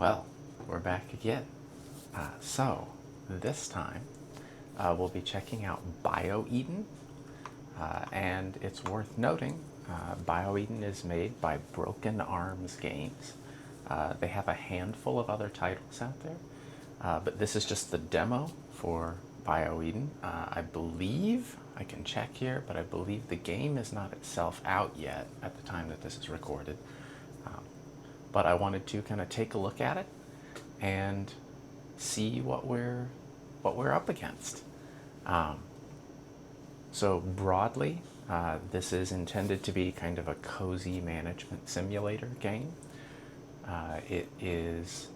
Well, we're back again. So, this time we'll be checking out BioEden, and it's worth noting BioEden is made by Broken Arms Games. They have a handful of other titles out there, but this is just the demo for BioEden. I believe, I can check here, but I believe the game is not itself out yet at the time that this is recorded. But I wanted to kind of take a look at it and see what we're up against. So broadly, this is intended to be kind of a cozy management simulator game. It is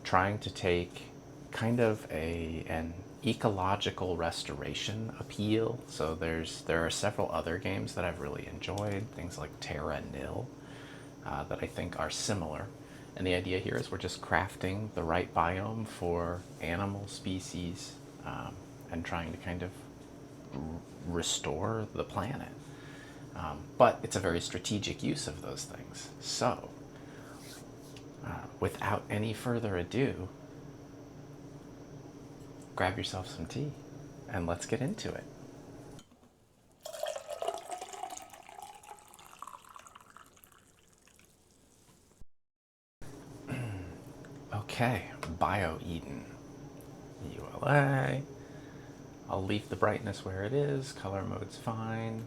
trying to take kind of an ecological restoration appeal. So there are several other games that I've really enjoyed, things like Terra Nil, that I think are similar. And the idea here is we're just crafting the right biome for animal species, and trying to kind of restore the planet. But it's a very strategic use of those things. So, without any further ado, grab yourself some tea and let's get into it. Okay, BioEden. ULA. I'll leave the brightness where it is. Color mode's fine.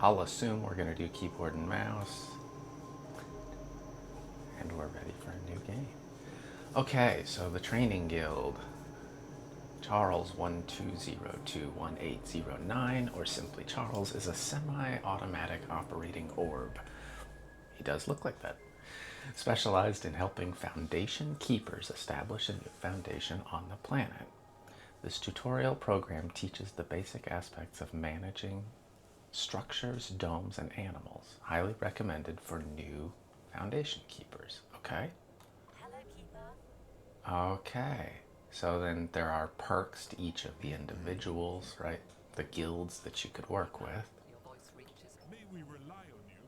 I'll assume we're going to do keyboard and mouse. And we're ready for a new game. Okay, so the Training Guild. Charles 12021809, or simply Charles, is a semi-automatic operating orb. He does look like that. Specialized in helping Foundation keepers establish a new foundation on the planet. This tutorial program teaches the basic aspects of managing structures, domes, and animals. Highly recommended for new Foundation keepers. Okay? Hello, Keeper. Okay. So then there are perks to each of the individuals, right? The guilds that you could work with. Your voice reaches. May we rely on you?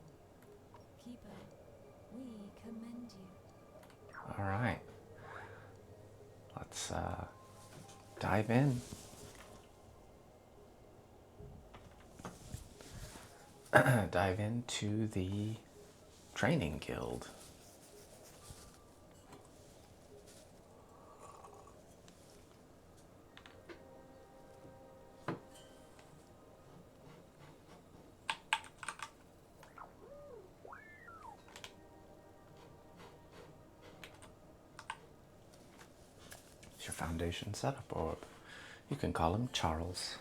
Keeper, we commend you. All right. Let's dive in. Dive into the Training Guild. It's your Foundation setup orb. You can call him Charles.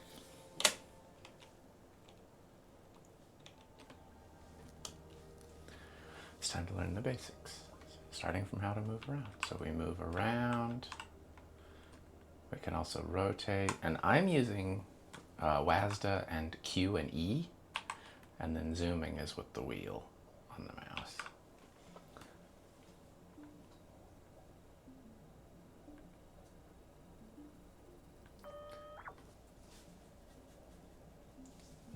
It's time to learn the basics, starting from how to move around. So we move around. We can also rotate, and I'm using WASD and Q and E, and then zooming is with the wheel on the mouse.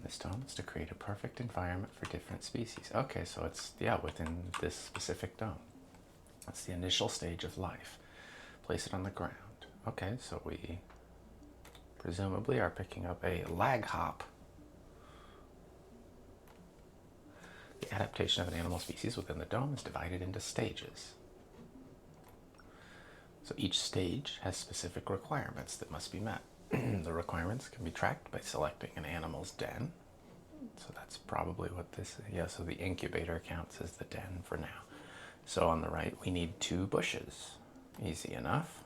This dome is to create a perfect environment for different species. Okay, so it's, yeah, within this specific dome. That's the initial stage of life. Place it on the ground. Okay, so we presumably are picking up a lag hop. The adaptation of an animal species within the dome is divided into stages. So each stage has specific requirements that must be met. The requirements can be tracked by selecting an animal's den. So that's probably what this is. Yeah, so the incubator counts as the den for now. So on the right, we need 2 bushes. Easy enough.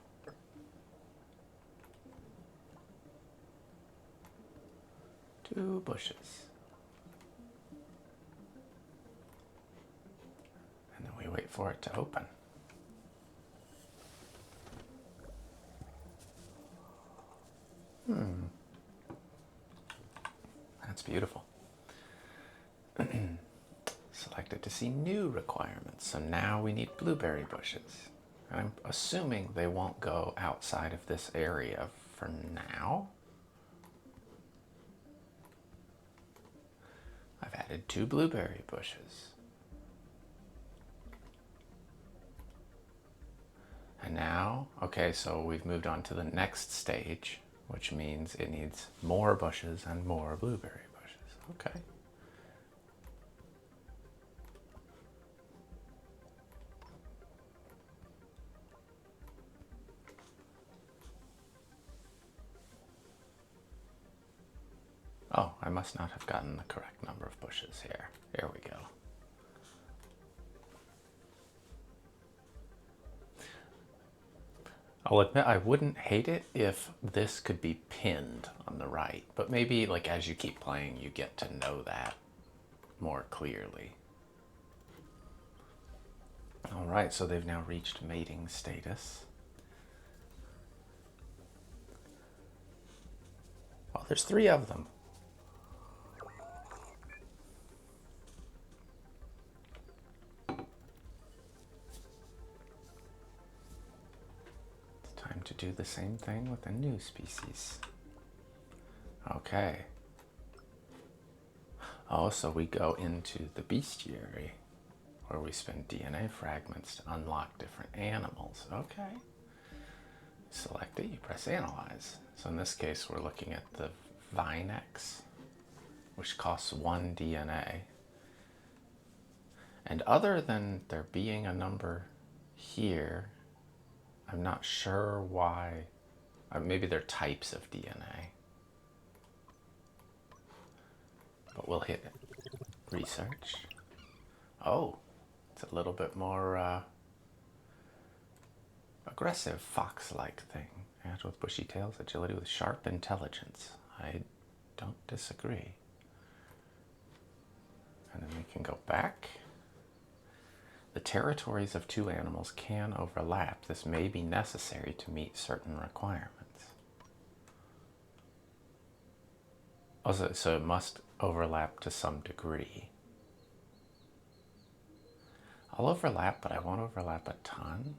Two bushes. And then we wait for it to open. That's beautiful. Selected to see new requirements. So now we need blueberry bushes. And I'm assuming they won't go outside of this area for now. I've added 2 blueberry bushes. Okay, so we've moved on to the next stage, which means it needs more bushes and more blueberry bushes. Okay. Oh, I must not have gotten the correct number of bushes here. Here we go. I'll admit I wouldn't hate it if this could be pinned on the right, but maybe like as you keep playing you get to know that more clearly. All right, so they've now reached mating status. Oh, there's 3 of them. It's time to do the same thing with a new species. Okay. Oh, so we go into the bestiary, where we spend DNA fragments to unlock different animals. Okay. Select it, you press analyze. So in this case, we're looking at the Vinex, which costs 1 DNA. And other than there being a number here, I'm not sure why. Maybe they're types of DNA. But we'll hit research. Oh, it's a little bit more aggressive fox-like thing. Agile with bushy tails, agility with sharp intelligence. I don't disagree. And then we can go back. The territories of 2 animals can overlap. This may be necessary to meet certain requirements. Also, so it must overlap to some degree. I'll overlap, but I won't overlap a ton.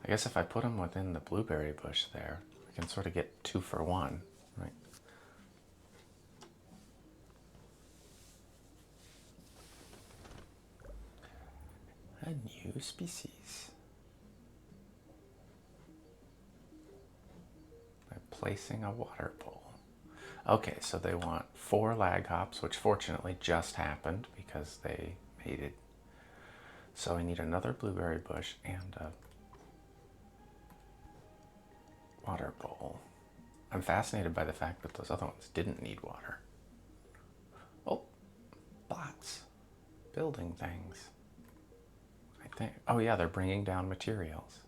I guess if I put them within the blueberry bush there, I can sort of get 2 for 1, right? A new species. By placing a water bowl. Okay, so they want 4 lag hops, which fortunately just happened because they mated. So I need another blueberry bush and a water bowl. I'm fascinated by the fact that those other ones didn't need water. Oh, bots. Building things. I think. Oh yeah, they're bringing down materials.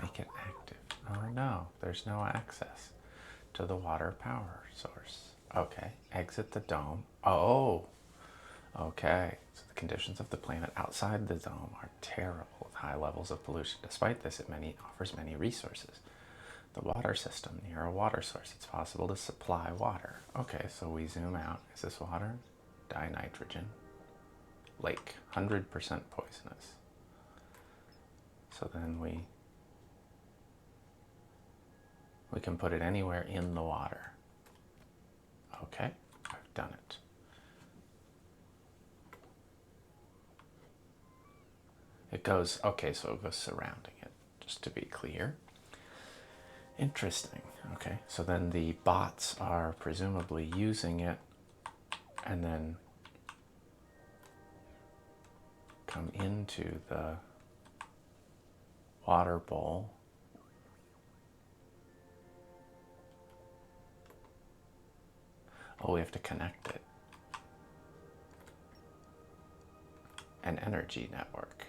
Make it active. Oh no, there's no access to the water power source. Okay, exit the dome. Oh, okay. So the conditions of the planet outside the dome are terrible with high levels of pollution. Despite this, it offers many resources. The water system near a water source. It's possible to supply water. Okay, so we zoom out. Is this water? Dinitrogen. Lake. 100% poisonous. So then we can put it anywhere in the water. Okay, I've done it. It goes, okay, so it goes surrounding it, just to be clear. Interesting. Okay, so then the bots are presumably using it and then come into the water bowl. Oh, we have to connect it. An energy network.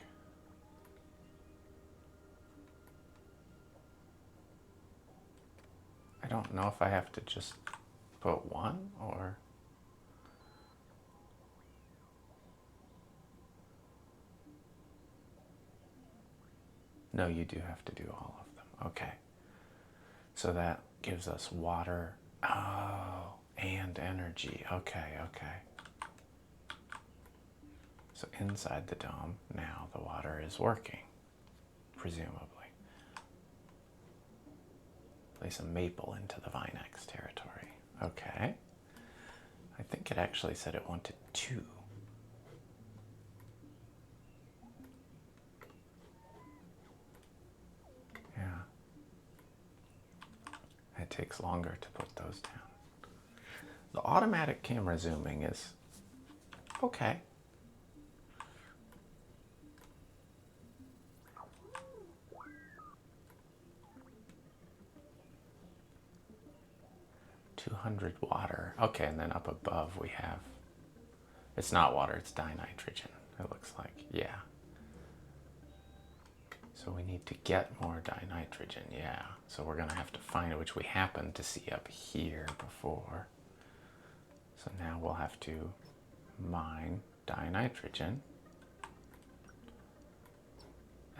I don't know if I have to just put 1 or... No, you do have to do all of them. Okay. So that gives us water. Oh, and energy. Okay, okay. So inside the dome, now the water is working, presumably. Place a maple into the Vinex territory. Okay. I think it actually said it wanted 2. Yeah. It takes longer to put those down. The automatic camera zooming is okay. $200 water. Okay, and then up above we have, it's not water, it's dinitrogen, it looks like. Yeah. So we need to get more dinitrogen, yeah. So we're gonna have to find it, which we happened to see up here before. So now we'll have to mine dinitrogen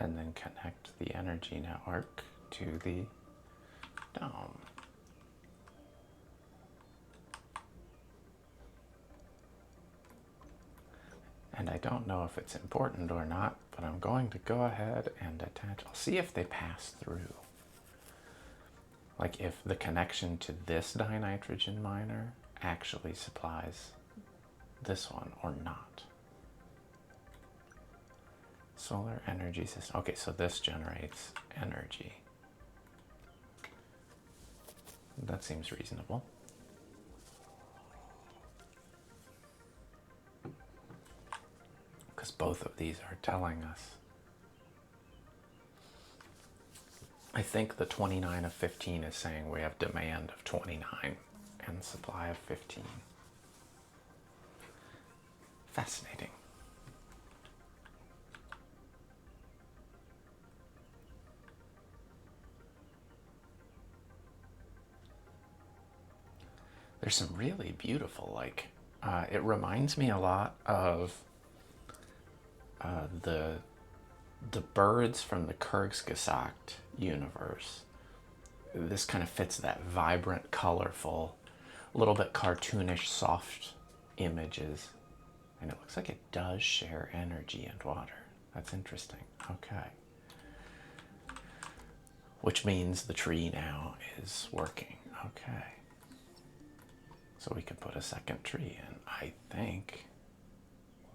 and then connect the energy network to the dome. And I don't know if it's important or not, but I'm going to go ahead and attach. I'll see if they pass through. Like if the connection to this dinitrogen miner actually supplies this one or not. Solar energy system. Okay, so this generates energy. That seems reasonable. Because both of these are telling us. I think the 29 of 15 is saying we have demand of 29 and supply of 15. Fascinating. There's some really beautiful, like, it reminds me a lot of the birds from the Kurzgesagt universe. This kind of fits that vibrant, colorful, a little bit cartoonish, soft images. And it looks like it does share energy and water. That's interesting. Okay. Which means the tree now is working. Okay. So we can put a second tree in, I think.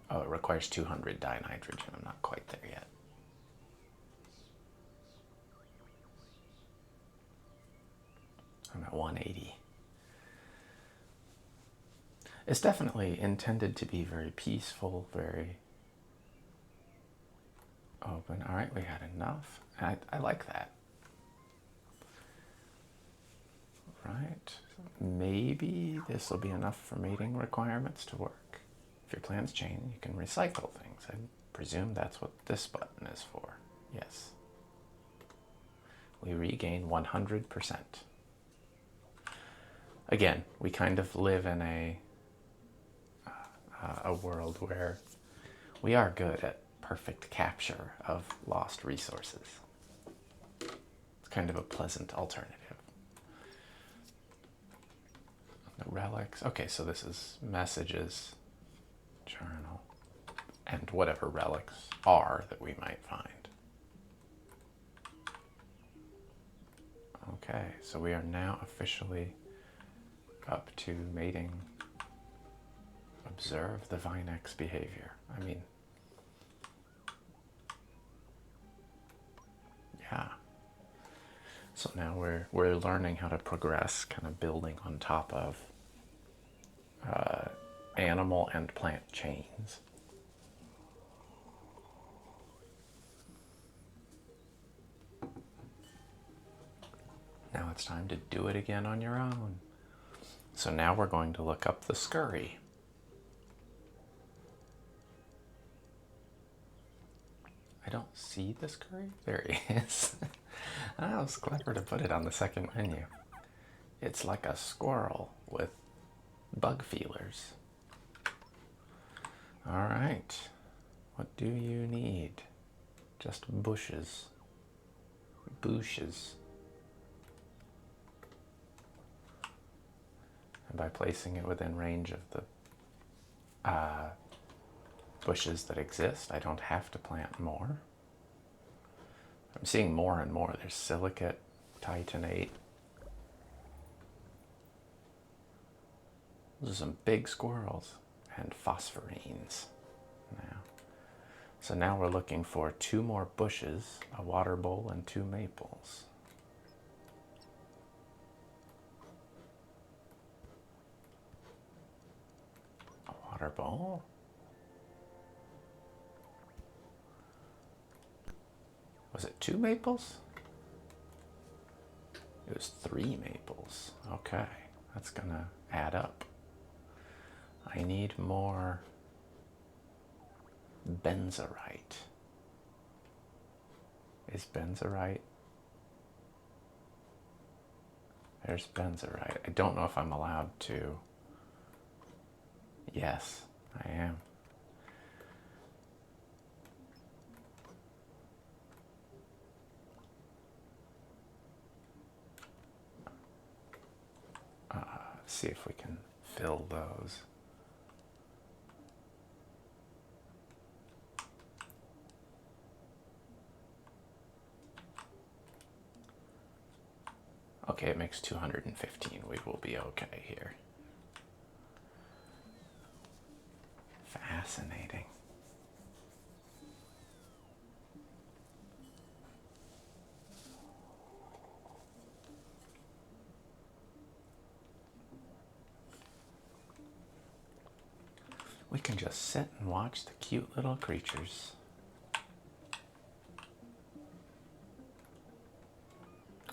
Oh, it requires 200 dinitrogen. I'm not quite there yet. I'm at 180. It's definitely intended to be very peaceful, very open. All right, we had enough. I like that. Right. Maybe this will be enough for mating requirements to work. If your plans change, you can recycle things. I presume that's what this button is for. Yes. We regain 100%. Again, we kind of live in a world where we are good at perfect capture of lost resources. It's kind of a pleasant alternative. The relics. Okay, so this is messages, journal, and whatever relics are that we might find. Okay, so we are now officially up to mating. Observe the Vinex behavior. I mean, yeah. So now we're learning how to progress, kind of building on top of animal and plant chains. Now it's time to do it again on your own. So now we're going to look up the scurry. I don't see the scurry. There he is. That was clever to put it on the second menu. It's like a squirrel with bug feelers. All right. What do you need? Just bushes. Bushes. And by placing it within range of the bushes that exist, I don't have to plant more. I'm seeing more and more. There's silicate, titanate. Those are some big squirrels and phosphorines. Now, so now we're looking for 2 more bushes, a water bowl, and 2 maples. A water bowl. Was it 2 maples? It was 3 maples. Okay, that's gonna add up. I need more benzorite. Is benzorite? There's benzorite. I don't know if I'm allowed to. Yes, I am. Let's see if we can fill those. Okay, it makes 215. We will be okay here. Fascinating. We can just sit and watch the cute little creatures.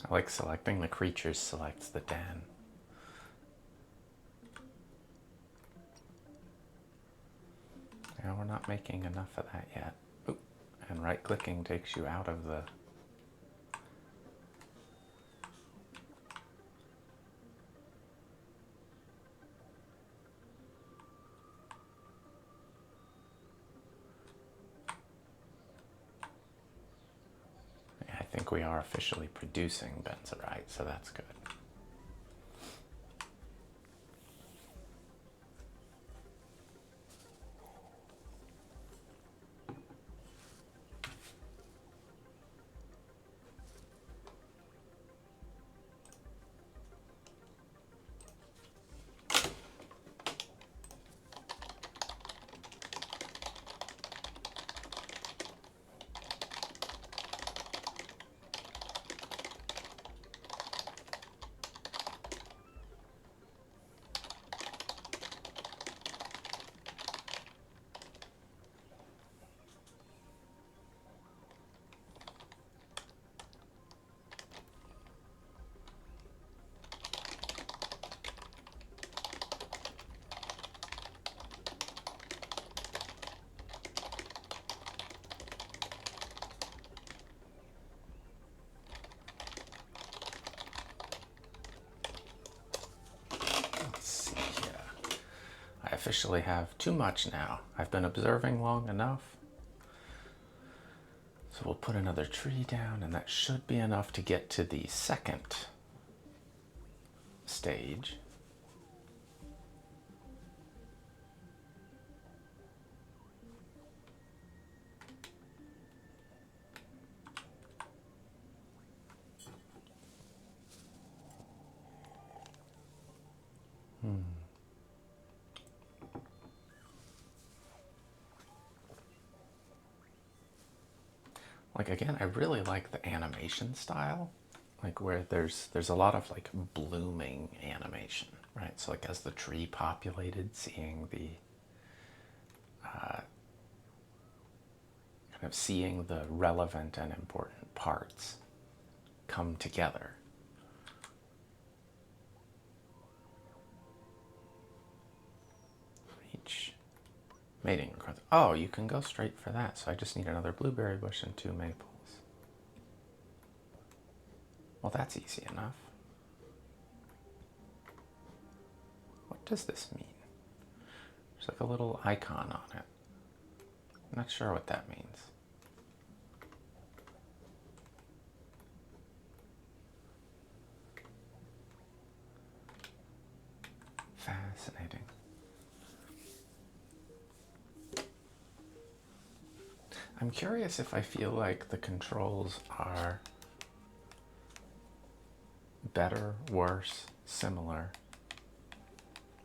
I like selecting the creatures selects the den. Now we're not making enough of that yet. Oop. And right-clicking takes you out of the... I think we are officially producing benzorite, so that's good. I officially have too much now. I've been observing long enough. So we'll put another tree down, and that should be enough to get to the second stage. Like, again, I really like the animation style, like where there's a lot of like blooming animation, right? So like as the tree populated, seeing the kind of seeing the relevant and important parts come together. Reach mating requirements. Oh, you can go straight for that. So I just need another blueberry bush and 2 maples. Well, that's easy enough. What does this mean? There's like a little icon on it. I'm not sure what that means. Fascinating. I'm curious if I feel like the controls are better, worse, similar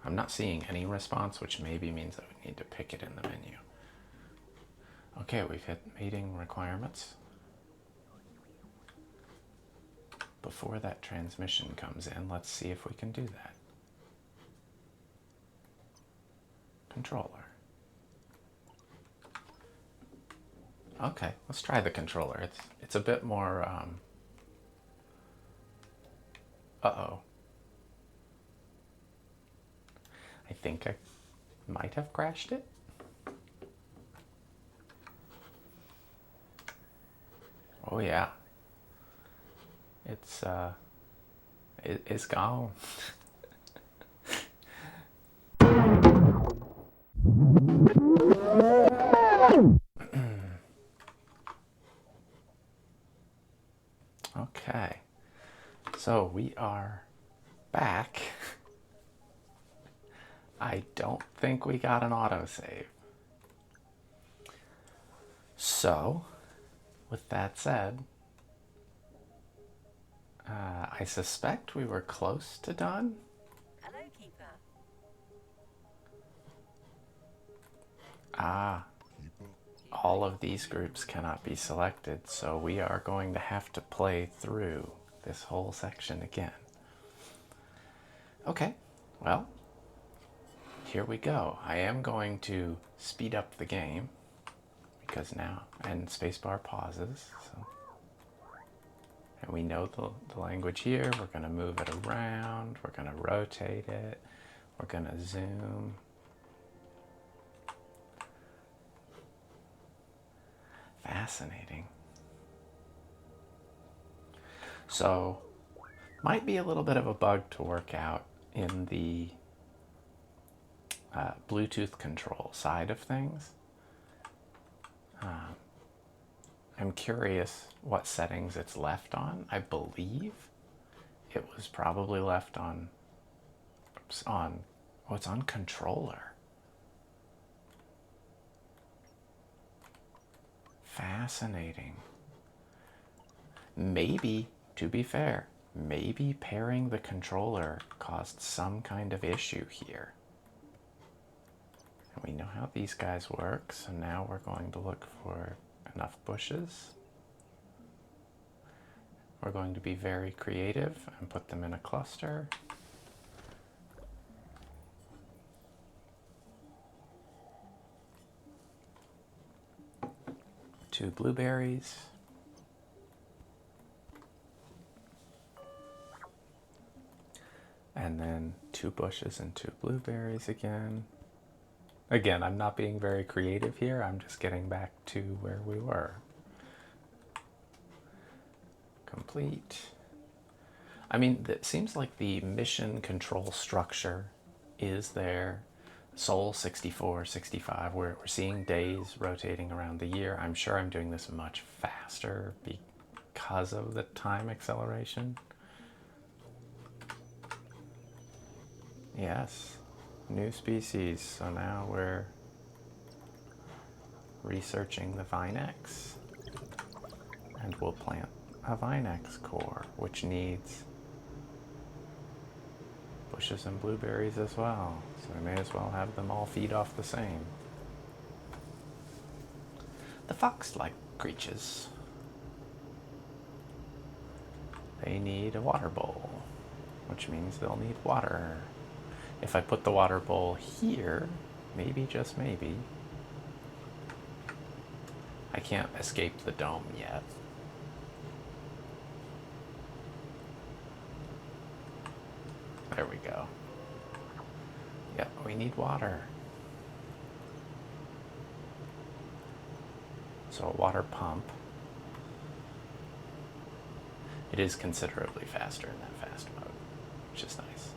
I'm not seeing any response, which maybe means that we need to pick it in the menu. Okay, we've hit meeting requirements. Before that transmission comes in, let's see if we can do that. Controller. Okay, let's try the controller. It's a bit more, uh-oh. I think I might have crashed it. Oh yeah. It's gone. Okay, so we are back. I don't think we got an autosave. So, with that said, I suspect we were close to done. Hello, Keeper. Ah, all of these groups cannot be selected, so we are going to have to play through this whole section again. Okay, well, here we go. I am going to speed up the game because now, and spacebar pauses, so. And we know the language here. We're going to move it around. We're going to rotate it. We're going to zoom. Fascinating. So, might be a little bit of a bug to work out in the Bluetooth control side of things. I'm curious what settings it's left on. I believe it was probably left on, it's on controller. Fascinating. Maybe, to be fair, maybe pairing the controller caused some kind of issue here. And we know how these guys work, so now we're going to look for enough bushes. We're going to be very creative and put them in a cluster. Two blueberries. And then two bushes and two blueberries again. Again, I'm not being very creative here. I'm just getting back to where we were. Complete. I mean, it seems like the mission control structure is there. Sol 64, 65, we're seeing days rotating around the year. I'm sure I'm doing this much faster because of the time acceleration. Yes, new species. So now we're researching the Vinex, and we'll plant a Vinex core, which needs bushes and blueberries as well. So we may as well have them all feed off the same. The fox-like creatures. They need a water bowl, which means they'll need water. If I put the water bowl here, maybe, just maybe, I can't escape the dome yet. There we go. Yep, we need water. So a water pump. It is considerably faster in that fast mode, which is nice.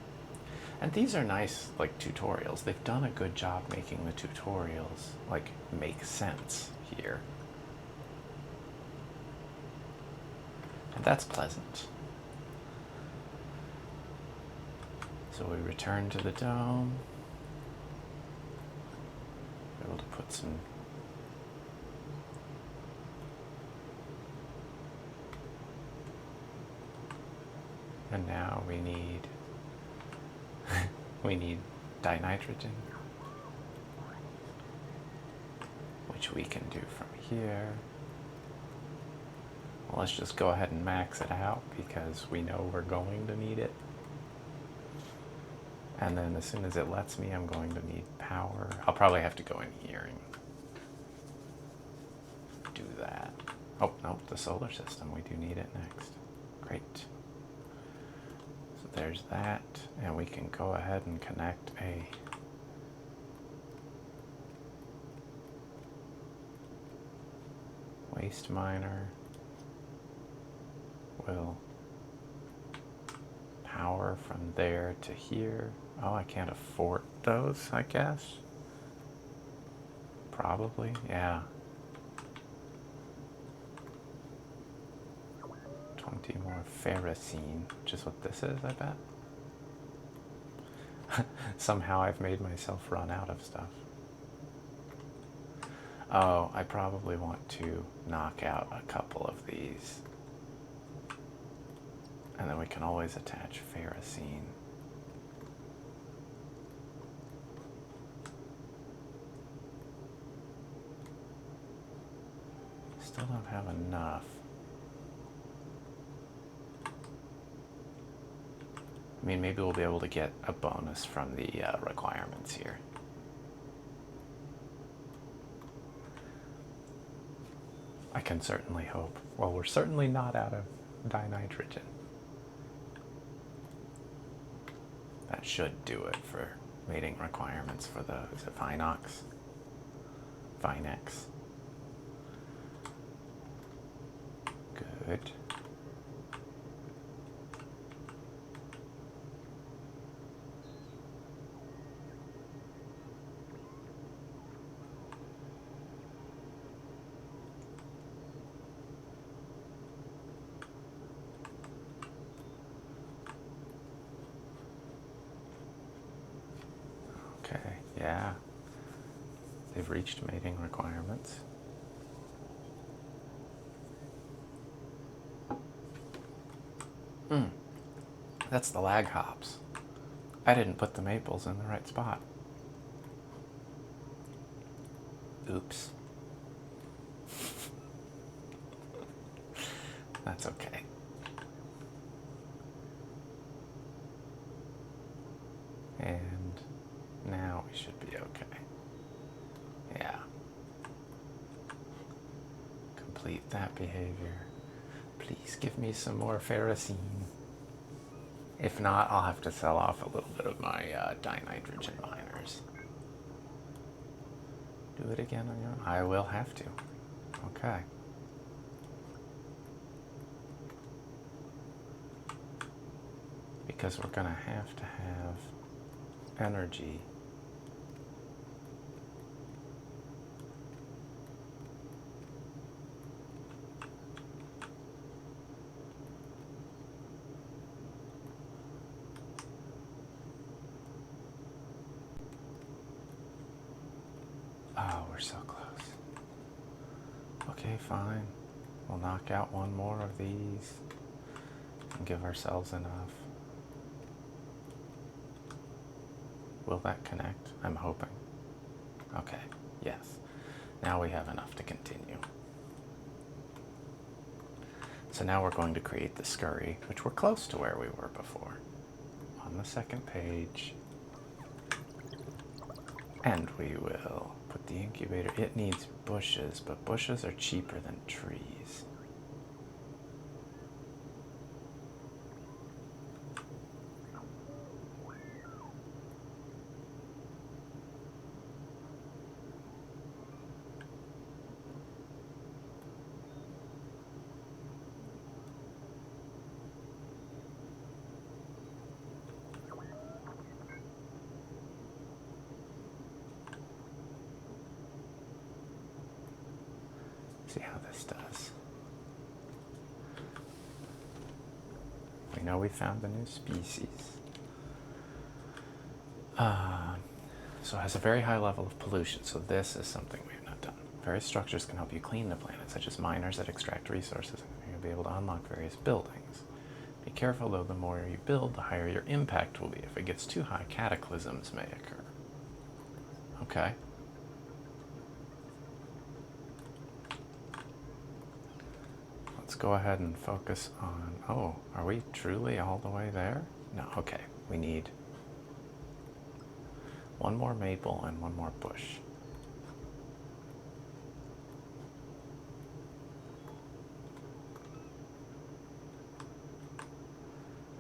And these are nice, like, tutorials. They've done a good job making the tutorials, like, make sense here. And that's pleasant. So we return to the dome. We're able to put some and now we need dinitrogen, which we can do from here. Well, let's just go ahead and max it out because we know we're going to need it. And then as soon as it lets me, I'm going to need power. I'll probably have to go in here and do that. Oh, no, the solar system. We do need it next. Great. So there's that. And we can go ahead and connect a waste miner. Will power from there to here. Oh, I can't afford those, I guess. Probably, yeah. 20 more ferrocene, which is what this is, I bet. Somehow I've made myself run out of stuff. Oh, I probably want to knock out a couple of these. And then we can always attach ferrocene. Still don't have enough. I mean, maybe we'll be able to get a bonus from the requirements here. I can certainly hope. Well, we're certainly not out of dinitrogen. That should do it for meeting requirements for the, is it Vinox? Vinex. Good. Okay, yeah. They've reached mating requirements. That's the lag hops. I didn't put the maples in the right spot. Oops. That's okay. And now we should be okay. Yeah. Complete that behavior. Please give me some more ferrocene. If not, I'll have to sell off a little bit of my dinitrogen miners. Do it again on your own? I will have to. Okay. Because we're going to have energy. Oh, we're so close. Okay, fine. We'll knock out one more of these and give ourselves enough. Will that connect? I'm hoping. Okay, yes. Now we have enough to continue. So now we're going to create the scurry, which we're close to where we were before. On the second page. And we will put the incubator. It needs bushes, but bushes are cheaper than trees. See how this does. We know we found the new species. So it has a very high level of pollution, so this is something we have not done. Various structures can help you clean the planet, such as miners that extract resources, and you'll be able to unlock various buildings. Be careful though, the more you build, the higher your impact will be. If it gets too high, cataclysms may occur. Okay. Let's go ahead and focus on, oh, are we truly all the way there? No, okay. We need one more maple and one more bush.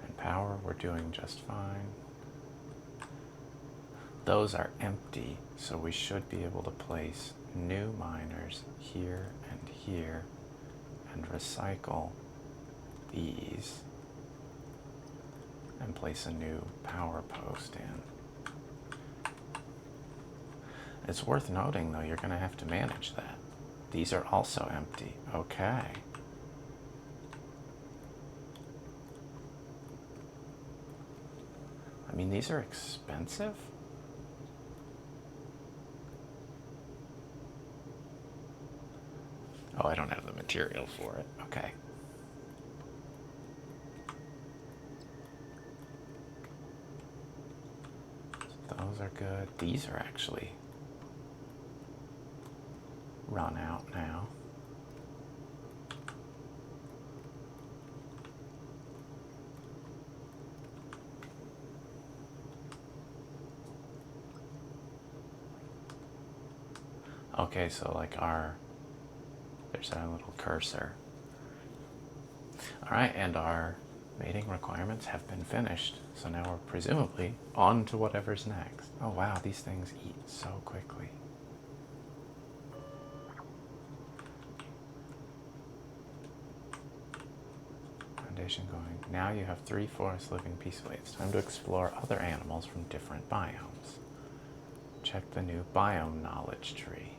And power, we're doing just fine. Those are empty, so we should be able to place new miners here and here and recycle these and place a new power post in. It's worth noting though, you're going to have to manage that. These are also empty. Okay. I mean, these are expensive. Oh, I don't have the material for it. Okay. So those are good. These are actually run out now. Okay, so like there's our little cursor. All right, and our mating requirements have been finished. So now we're presumably on to whatever's next. Oh wow, these things eat so quickly. Foundation going. Now you have 3 forests living peacefully. It's time to explore other animals from different biomes. Check the new biome knowledge tree.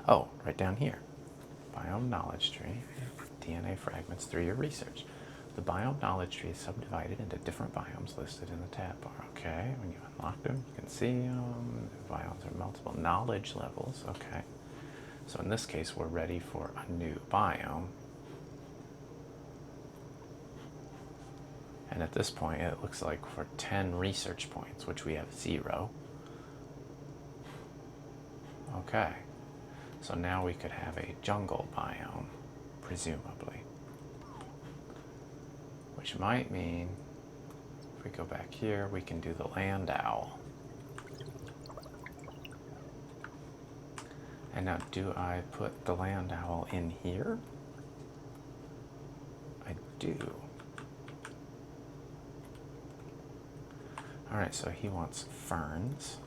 Oh, right down here. Biome knowledge tree. DNA fragments through your research. The biome knowledge tree is subdivided into different biomes listed in the tab bar. Okay, when you unlock them, you can see them. The biomes are multiple knowledge levels. Okay. So in this case, we're ready for a new biome. And at this point, it looks like for 10 research points, which we have 0. Okay. So now we could have a jungle biome, presumably. Which might mean, if we go back here, we can do the land owl. And now, do I put the land owl in here? I do. All right, so he wants ferns,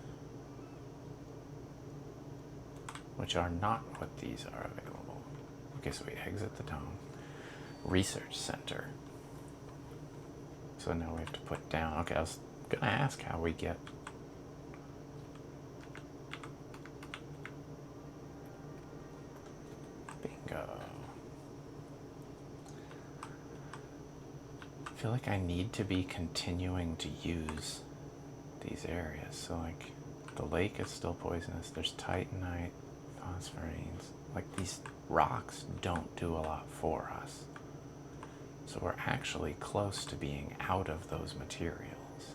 which are not what these are available. Okay, so we exit the town. Research center. So now we have to put down, okay, I was gonna ask how we get bingo. I feel like I need to be continuing to use these areas. So like the lake is still poisonous. There's titanite, phosphorines. Like these rocks don't do a lot for us. So we're actually close to being out of those materials.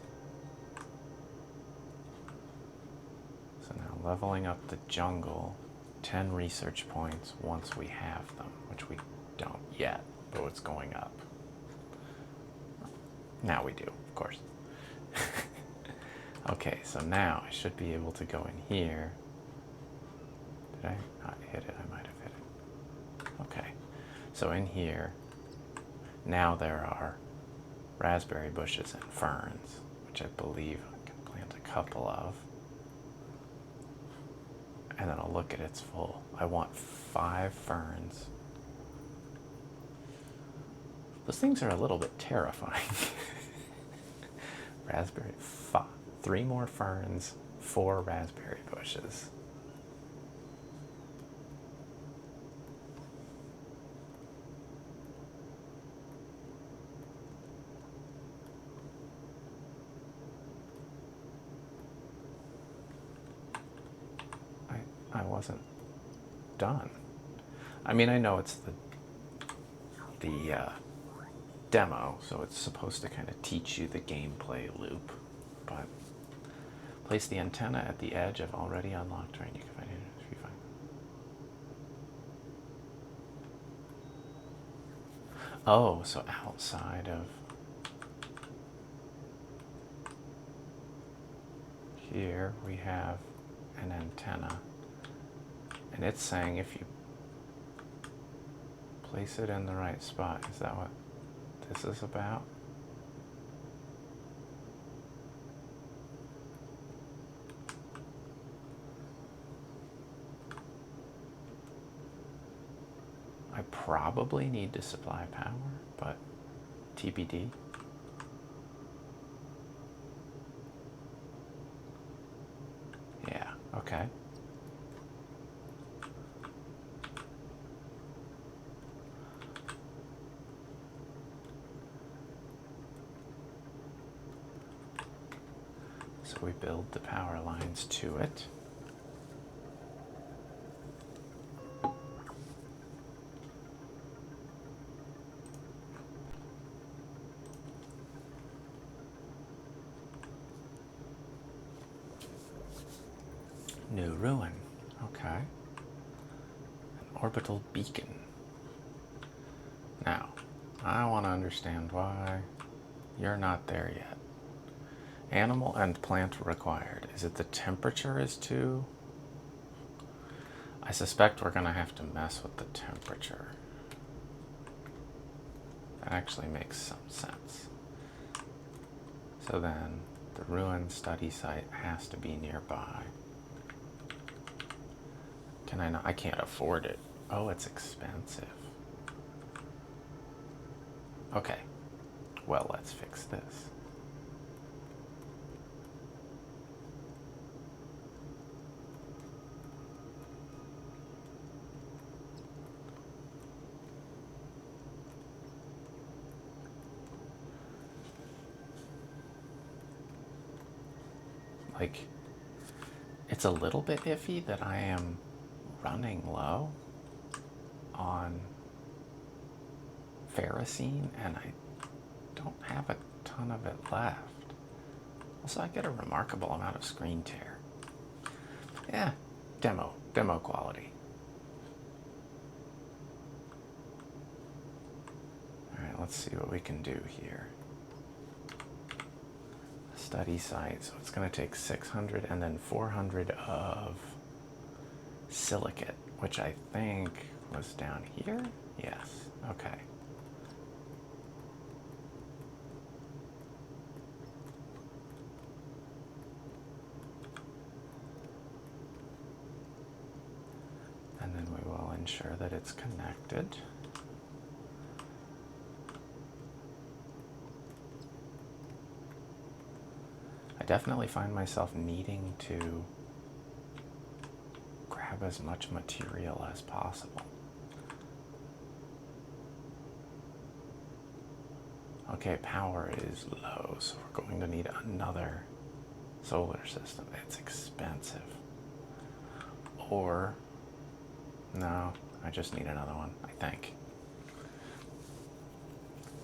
So now leveling up the jungle, 10 research points once we have them, which we don't yet, but it's going up. Now we do, of course. Okay, so now I should be able to go in here. Did I not hit it? I might have hit it. Okay, so in here, now there are raspberry bushes and ferns, which I believe I can plant a couple of. And then I'll look at its full. I want 5 ferns. Those things are a little bit terrifying. Raspberry, 3 more ferns, 4 raspberry bushes. I wasn't done. I mean, I know it's the the demo, so it's supposed to kind of teach you the gameplay loop. But place the antenna at the edge of already unlocked terrain. You can find it. Oh, so outside of here we have an antenna, and it's saying if you place it in the right spot. Is that what this is about? I probably need to supply power, but TBD. Yeah, okay. So we build the power lines to it. New ruin. Okay. An orbital beacon. Now, I want to understand why you're not there yet. Animal and plant required. Is it the temperature is too? I suspect we're going to have to mess with the temperature. That actually makes some sense. So then the ruin study site has to be nearby. Can I not? I can't afford it. Oh, it's expensive. Okay. Well, let's fix this. Like, it's a little bit iffy that I am running low on ferrocene and I don't have a ton of it left. Also, I get a remarkable amount of screen tear. Yeah, demo quality. All right, let's see what we can do here. Study site, so it's going to take 600 and then 400 of silicate, which I think was down here. Yes, okay. And then we will ensure that it's connected. I definitely find myself needing to grab as much material as possible. Okay, power is low, so we're going to need another solar system. It's expensive. Or, no, I just need another one, I think.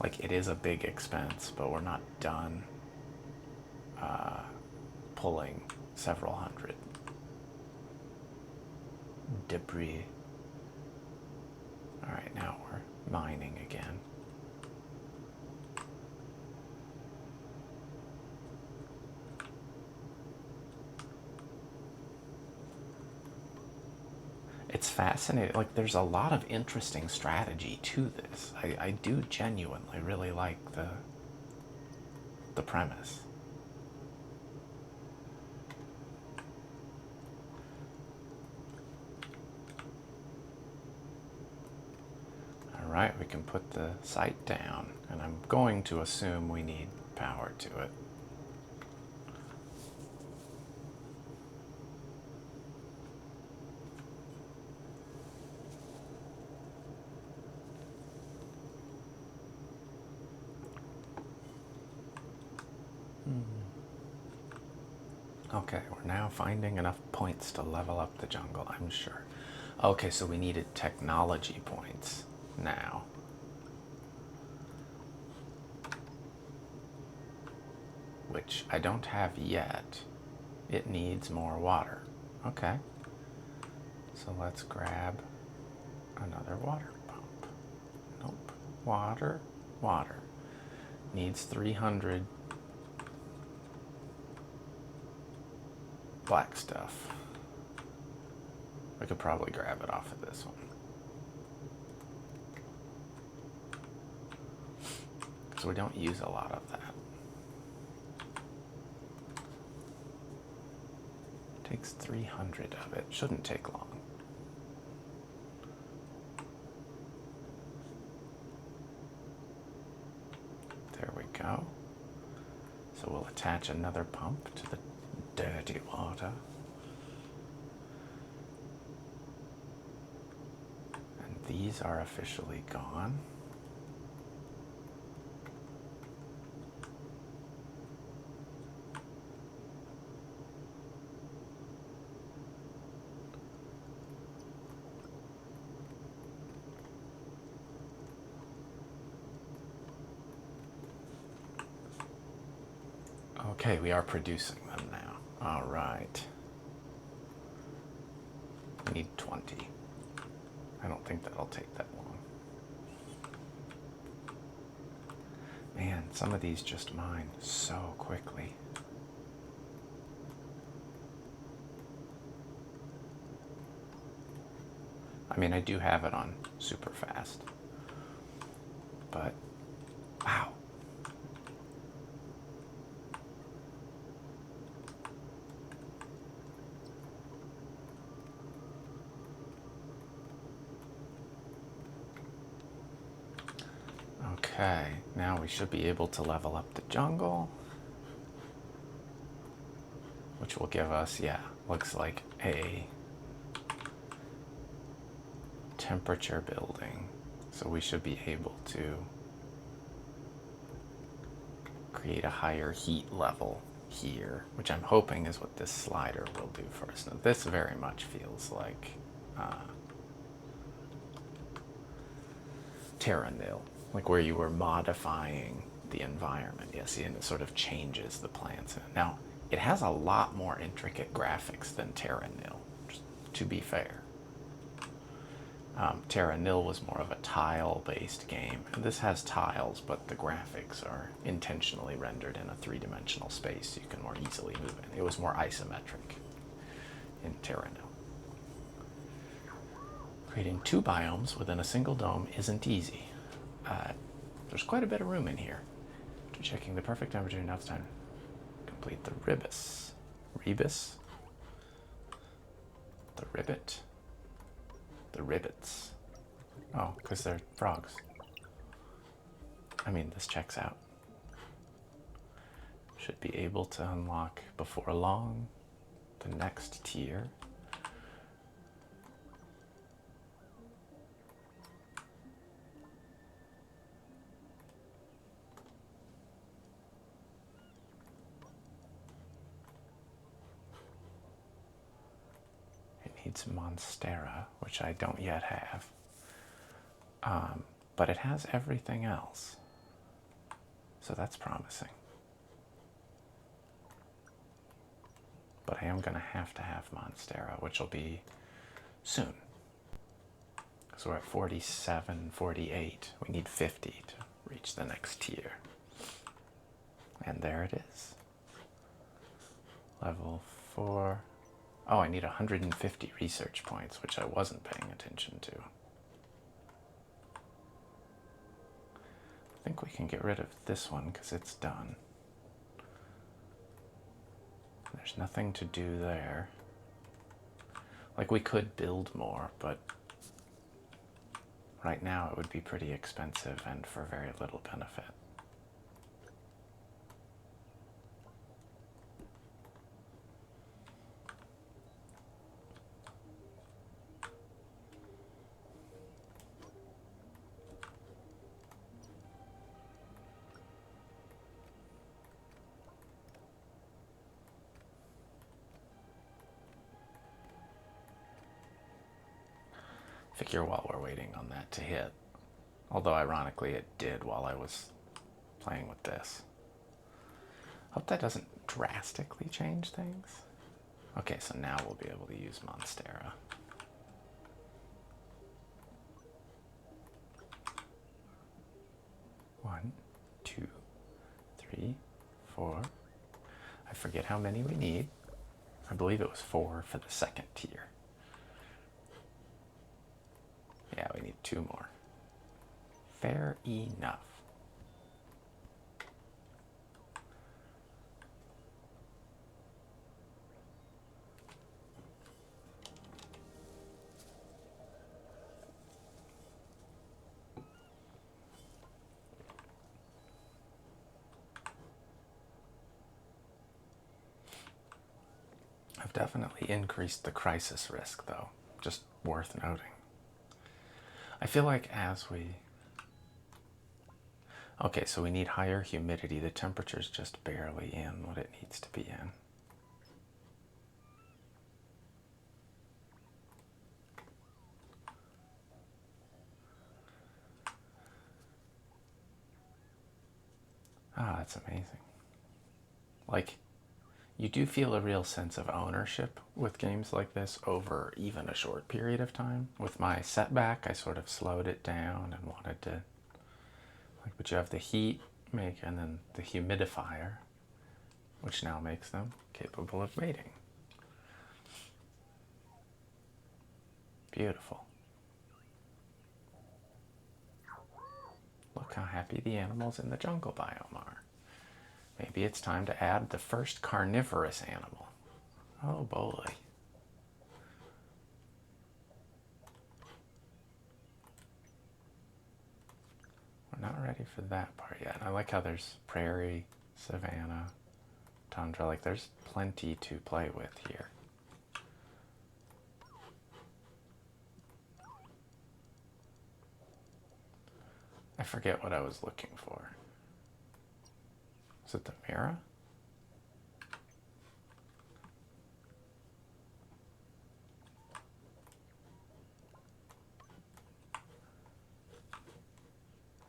Like, it is a big expense, but we're not done pulling several hundred debris. All right, now we're mining again. It's fascinating. Like, there's a lot of interesting strategy to this. I do genuinely really like the premise. All right, we can put the site down, and I'm going to assume we need power to it. Okay, we're now finding enough points to level up the jungle, I'm sure. Okay, so we needed technology points now. which I don't have yet. It needs more water. Okay. So let's grab another water pump. Nope. Water, water. Needs 300 black stuff. We could probably grab it off of this one. Because we don't use a lot of that. Takes 300 of it. Shouldn't take long. There we go. So we'll attach another pump to the dirty water. And these are officially gone. Okay, we are producing them now. All right. We need 20. I don't think that'll take that long. Man, some of these just mine so quickly. I mean, I do have it on super fast, but wow. Okay, now we should be able to level up the jungle, which will give us, yeah, looks like a temperature building. So we should be able to create a higher heat level here, which I'm hoping is what this slider will do for us. Now, this very much feels like Terra Nil, like where you were modifying the environment. Yeah, see, and it sort of changes the plants. Now, it has a lot more intricate graphics than Terra Nil, just to be fair. Terra Nil was more of a tile-based game, and this has tiles, but the graphics are intentionally rendered in a three-dimensional space so you can more easily move in. It was more isometric in Terra Nil. Creating 2 biomes within a single dome isn't easy. There's quite a bit of room in here. After checking the perfect temperature, now it's time to complete the ribis. Rebus? The ribbit? The ribbits. Oh, because they're frogs. I mean, this checks out. Should be able to unlock before long the next tier. Needs Monstera, which I don't yet have, but it has everything else, so that's promising. But I am going to have Monstera, which will be soon, because we're at 47, 48. We need 50 to reach the next tier, and there it is. Level 4. Oh, I need 150 research points, which I wasn't paying attention to. I think we can get rid of this one because it's done. There's nothing to do there. Like, we could build more, but right now it would be pretty expensive and for very little benefit. Figure while we're waiting on that to hit. Although ironically it did while I was playing with this. Hope that doesn't drastically change things. Okay, so now we'll be able to use Monstera. One, two, three, four. I forget how many we need. I believe it was 4 for the second tier. Yeah, we need 2 more. Fair enough. I've definitely increased the crisis risk, though. Just worth noting. I feel like as we... Okay, so we need higher humidity. The temperature's just barely in what it needs to be in. Ah, that's amazing. Like, you do feel a real sense of ownership with games like this over even a short period of time. With my setback, I sort of slowed it down and wanted to, like, but you have the heat and then the humidifier, which now makes them capable of mating. Beautiful. Look how happy the animals in the jungle biome are. Maybe it's time to add the first carnivorous animal. Oh boy. We're not ready for that part yet. I like how there's prairie, savanna, tundra. Like, there's plenty to play with here. I forget what I was looking for. Is it the mirror?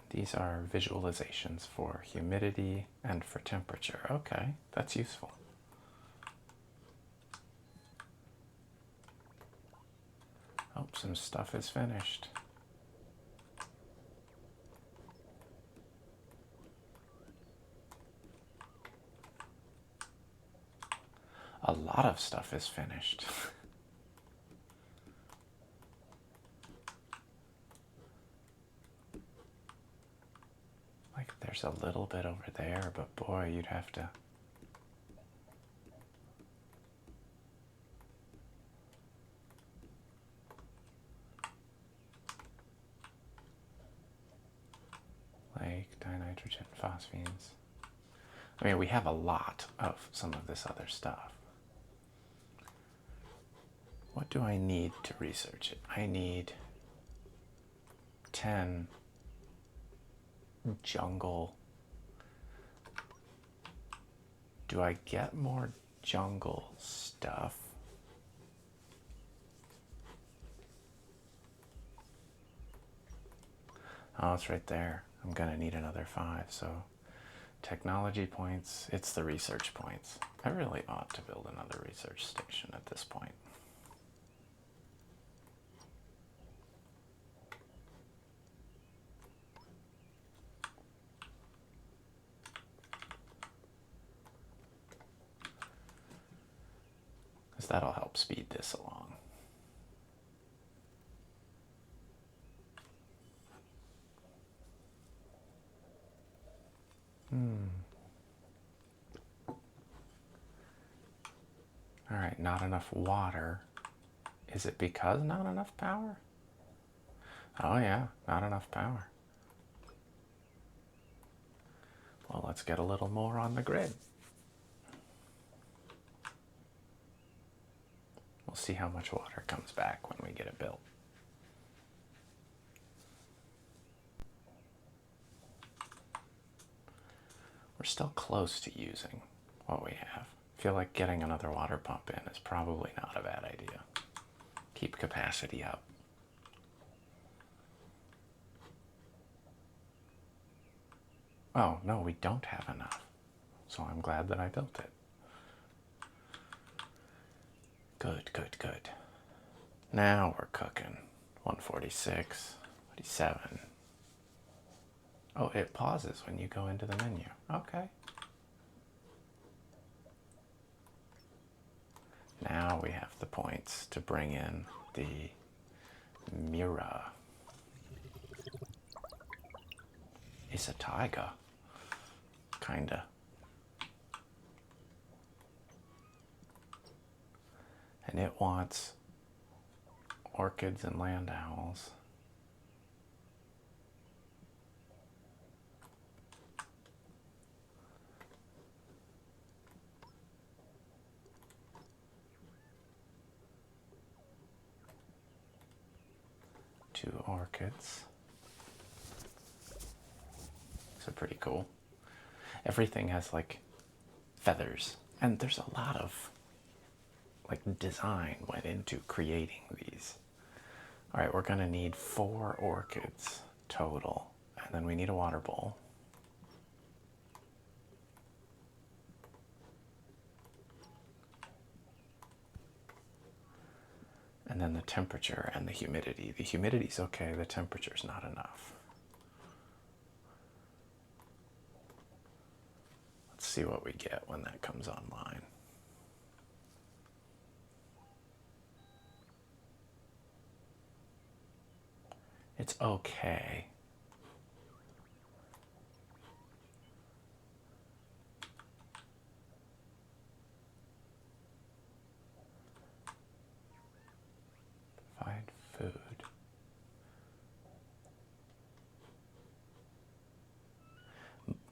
These are visualizations for humidity and for temperature. Okay, that's useful. Oh, some stuff is finished. A lot of stuff is finished. Like, there's a little bit over there, but boy, you'd have to... Like dinitrogen, phosphines. I mean, we have a lot of some of this other stuff. What do I need to research it? I need 10 jungle. Do I get more jungle stuff? Oh, it's right there. I'm gonna need another 5, so technology points, it's the research points. I really ought to build another research station at this point. Because that'll help speed this along. All right, not enough water. Is it because not enough power? Oh yeah, not enough power. Well, let's get a little more on the grid. We'll see how much water comes back when we get it built. We're still close to using what we have. I feel like getting another water pump in is probably not a bad idea. Keep capacity up. Oh, no, we don't have enough. So I'm glad that I built it. Good, good, good. Now we're cooking. 146, 47. Oh, it pauses when you go into the menu. Okay. Now we have the points to bring in the mirror. It's a tiger. Kinda. And it wants orchids and land owls. Two orchids. So pretty cool. Everything has like feathers, and there's a lot of like design went into creating these. All right, we're gonna need 4 orchids total, and then we need a water bowl. And then the temperature and the humidity. The humidity's okay, the temperature's not enough. Let's see what we get when that comes online. It's okay. Provide food.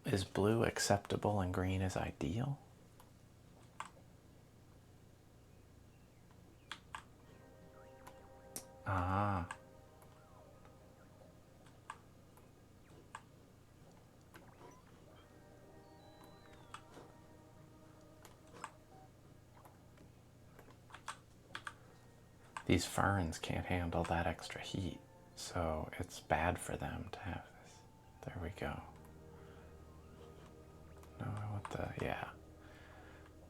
Is blue acceptable and green is ideal? Ah. These ferns can't handle that extra heat, so it's bad for them to have this. There we go. No, I want the, yeah.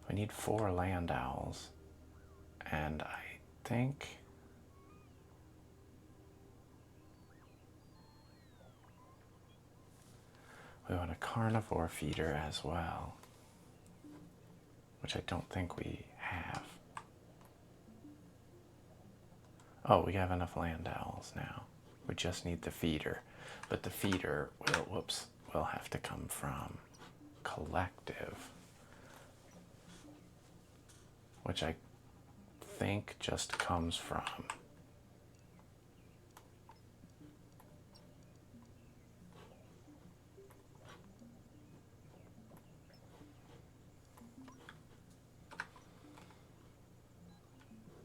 We need 4 land owls, and I think we want a carnivore feeder as well, which I don't think we have. Oh, we have enough land owls now. We just need the feeder, but the feeder will have to come from collective, which I think just comes from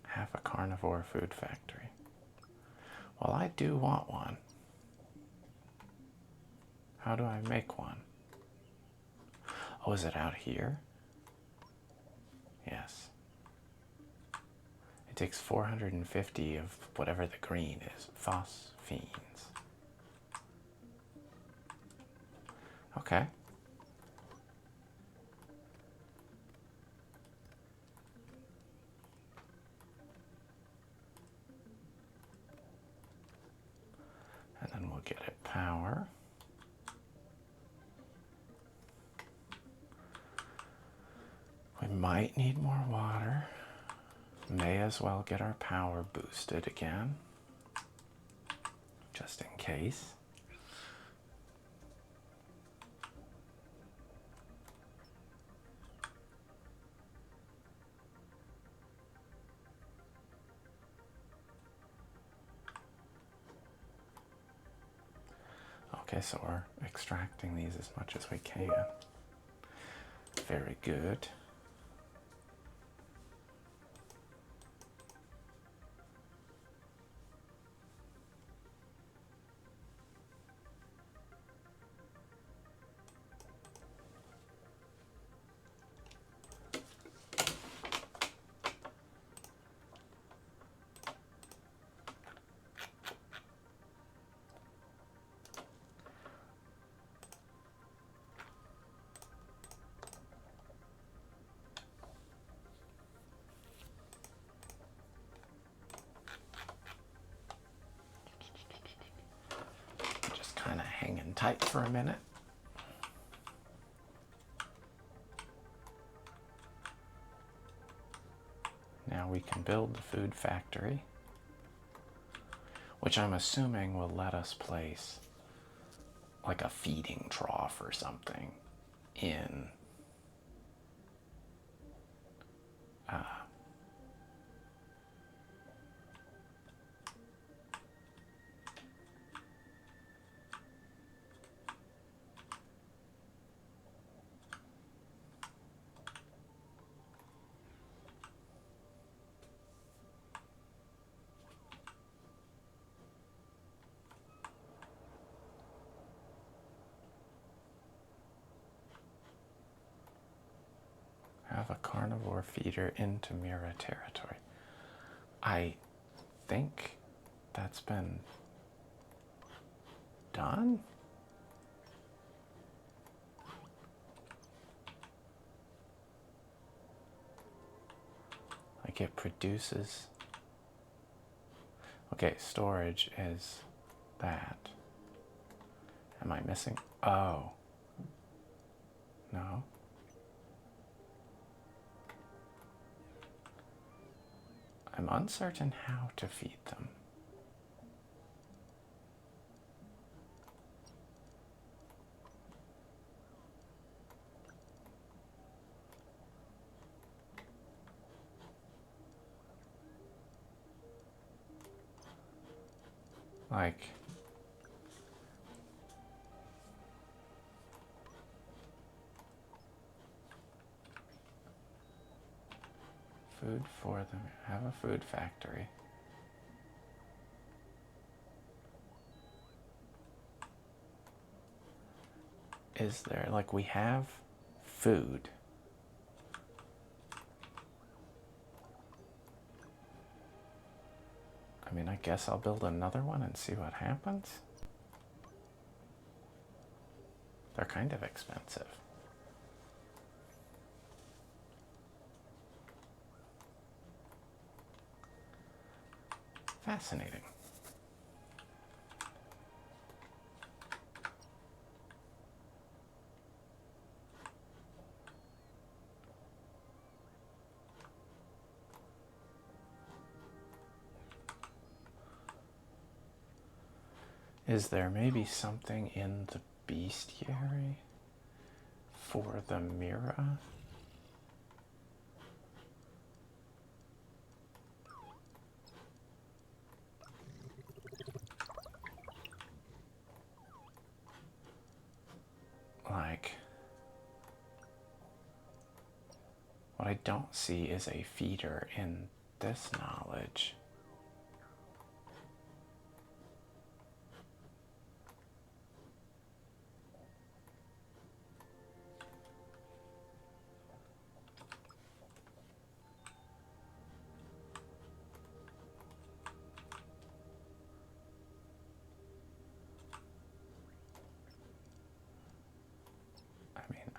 have a carnivore food factory. Well, I do want one. How do I make one? Oh, is it out here? Yes. It takes 450 of whatever the green is, phosphines. Okay. And then we'll get it power. We might need more water. May as well get our power boosted again, just in case. Okay, so we're extracting these as much as we can. Very good. tight for a minute. Now we can build the food factory, which I'm assuming will let us place like a feeding trough or something in have a carnivore feeder into Mira territory. I think that's been done. Like it produces. Okay, storage is that. Am I missing? Oh. No. I'm uncertain how to feed them. Like, food for them. Have a food factory. Is there, like, we have food. I mean, I guess I'll build another one and see what happens. They're kind of expensive. Fascinating. Is there maybe something in the bestiary for the Mira? Like, what I don't see is a feeder in this knowledge.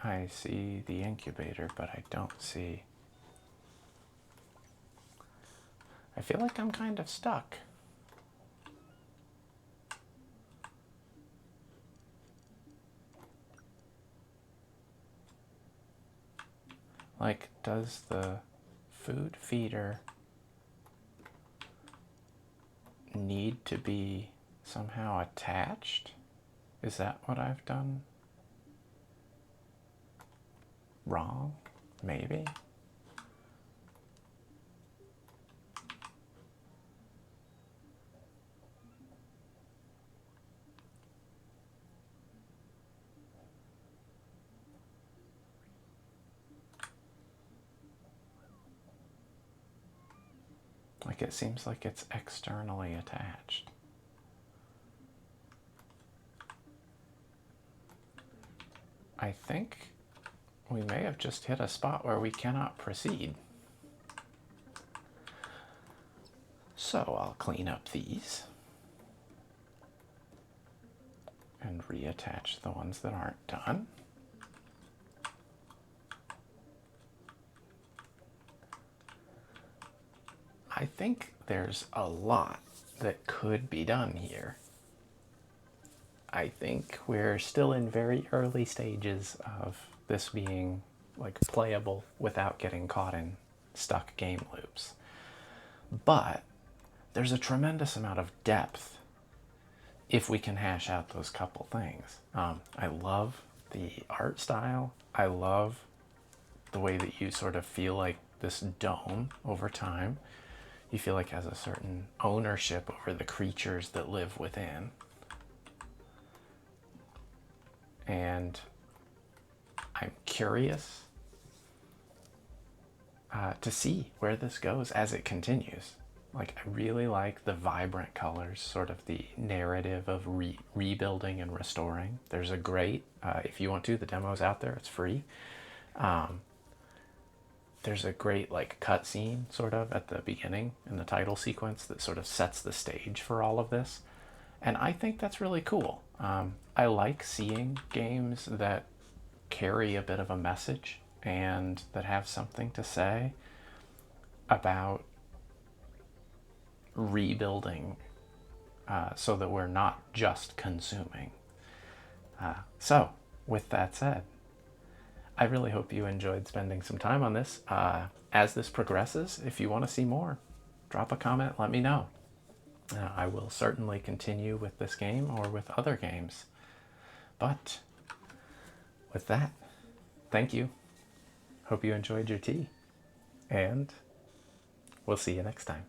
I see the incubator, but I don't see. I feel like I'm kind of stuck. Like, does the food feeder need to be somehow attached? Is that what I've done wrong? Maybe. Like, it seems like it's externally attached. I think we may have just hit a spot where we cannot proceed. So I'll clean up these and reattach the ones that aren't done. I think there's a lot that could be done here. I think we're still in very early stages of this being like playable without getting caught in stuck game loops. But there's a tremendous amount of depth if we can hash out those couple things. I love the art style. I love the way that you sort of feel like this dome over time. You feel like it has a certain ownership over the creatures that live within. And I'm curious to see where this goes as it continues. Like, I really like the vibrant colors, sort of the narrative of rebuilding and restoring. There's a great, if you want to, the demo's out there, it's free. There's a great like cutscene sort of at the beginning in the title sequence that sort of sets the stage for all of this. And I think that's really cool. I like seeing games that carry a bit of a message and that have something to say about rebuilding so that we're not just consuming. So, with that said, I really hope you enjoyed spending some time on this. As this progresses, if you want to see more, drop a comment, let me know. I will certainly continue with this game or with other games. But with that, thank you. Hope you enjoyed your tea. And we'll see you next time.